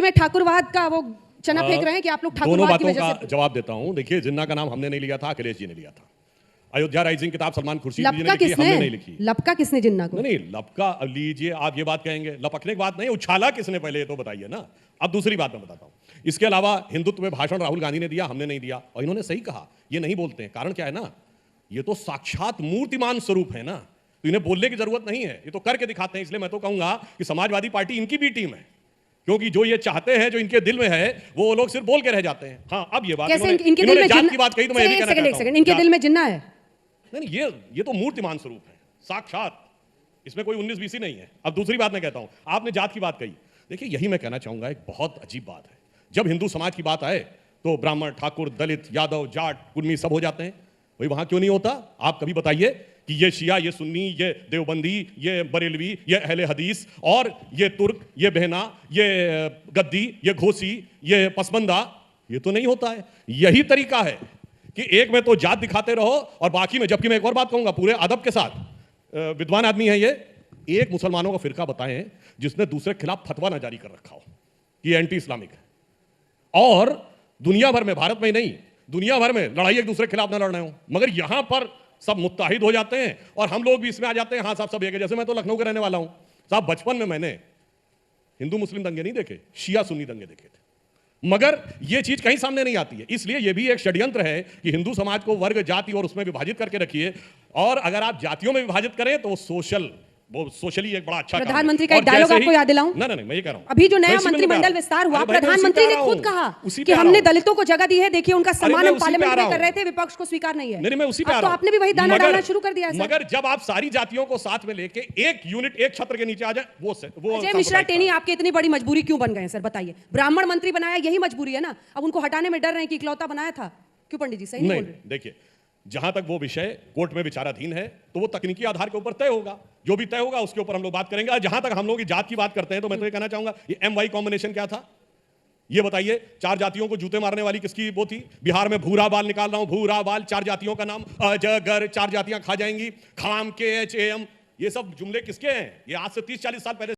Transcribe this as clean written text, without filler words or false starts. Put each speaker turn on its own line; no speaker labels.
में ठाकुरवाद का वो चना फेंक रहे हैं कि आप लोग ठाकुरवाद की वजह से।
दोनों बातों का जवाब देता हूं। देखिए, जिन्ना का नाम हमने नहीं लिया था, अखिलेश जी ने लिया था। अयोध्या राइजिंग किताब सलमान खुर्शीद जी ने लिखी, हमने नहीं लिखी।
लपका किसने जिन्ना को?
नहीं, लपका लीजिए आप, ये बात कहेंगे लपकने की बात नहीं, उछाला किसने पहले ये तो बताइए ना। अब दूसरी बात मैं बताता हूं। इसके अलावा हिंदुत्व में भाषण राहुल गांधी ने दिया, हमने नहीं दिया। और इन्होंने सही कहा, ये नहीं बोलते हैं, कारण क्या है ना, ये तो साक्षात मूर्तिमान स्वरूप है ना, तो इन्हें बोलने की जरूरत नहीं है, ये तो करके दिखाते हैं। इसलिए मैं तो कहूंगा कि समाजवादी पार्टी इनकी भी टीम है, क्योंकि जो ये चाहते हैं, जो इनके दिल में है, वो लोग सिर्फ बोल के रह जाते हैं। हाँ, अब ये बात
इनके दिल में
जात की बात कही तो मैं ये भी कहना चाहता हूं,
इनके दिल में जिन्ना है।
नहीं, ये तो मूर्तिमान स्वरूप है साक्षात, इसमें कोई 19-20 नहीं है। अब दूसरी बात मैं कहता हूं, आपने जात की बात कही, देखिए यही मैं कहना चाहूंगा, एक बहुत अजीब बात है, जब हिंदू समाज की बात आए तो ब्राह्मण, ठाकुर, दलित, यादव, जाट, कुर्मी सब हो जाते हैं। वही वहां क्यों नहीं होता? आप कभी बताइए कि ये शिया, ये सुन्नी, ये देवबंदी, ये बरेलवी, ये अहले हदीस, और ये तुर्क, ये बहना, ये गद्दी, ये घोसी, ये पसमंदा, ये तो नहीं होता है। यही तरीका है कि एक में तो जात दिखाते रहो और बाकी में, जबकि मैं एक और बात कहूंगा पूरे अदब के साथ, विद्वान आदमी है ये, एक मुसलमानों का फिरका बताएं जिसने दूसरे के खिलाफ फतवा ना जारी कर रखा हो कि एंटी इस्लामिक है, और दुनिया भर में, भारत में ही नहीं, दुनिया भर में लड़ाई एक दूसरे के खिलाफ ना लड़ रहे हो, मगर यहां पर सब मुत्ताहिद हो जाते हैं और हम लोग भी इसमें आ जाते हैं। हाँ साहब, सब एक है। जैसे मैं तो लखनऊ का रहने वाला हूं साहब, बचपन में मैंने हिंदू मुस्लिम दंगे नहीं देखे, शिया सुन्नी दंगे देखे थे, मगर यह चीज कहीं सामने नहीं आती है। इसलिए यह भी एक षड्यंत्र है कि हिंदू समाज को वर्ग, जाति और उसमें विभाजित करके रखिए, और अगर आप जातियों में विभाजित करें तो वो सोशली एक बड़ा अच्छा
प्रधानमंत्री का एक डायलॉग आपको याद दिलाऊं?
नहीं, मैं ये कह रहा हूं,
अभी जो नया मंत्रिमंडल विस्तार हुआ, प्रधानमंत्री ने खुद कहा कि हमने दलितों को जगह दी है, देखिए उनका सम्मान हम पार्लियामेंट में कर रहे थे, विपक्ष को स्वीकार नहीं है।
नहीं, मैं उसी पे आ रहा हूं।
तो आपने भी वही दाना डालना शुरू कर दिया है।
मगर जब आप सारी जातियों को साथ में लेके एक यूनिट, एक छत्र के नीचे आ जाए, वो
अजय मिश्रा टेनी आपकी इतनी बड़ी मजबूरी क्यों बन गए सर, बताइए? ब्राह्मण मंत्री बनाया, यही मजबूरी है ना? अब उनको हटाने में डर रहे हैं कि इकलौता बनाया था। क्यों पंडित जी, सही नहीं बोल रहे?
देखिए, जहां तक वो विषय कोर्ट में विचाराधीन है, तो वो तकनीकी आधार के ऊपर तय होगा, जो भी तय होगा उसके ऊपर हम लोग बात करेंगे। जहां तक हम लोग की जात की बात करते हैं, तो मैं तो ये कहना चाहूंगा, ये MY कॉम्बिनेशन क्या था ये बताइए? 4 जातियों को जूते मारने वाली किसकी वो थी? बिहार में भूरा बाल निकाल रहा हूं, भूरा बाल, 4 जातियों का नाम, अजगर, 4 जातियां खा जाएंगी, खाम, KHAM, ये सब जुमले किसके हैं? ये आज से 30-40 साल पहले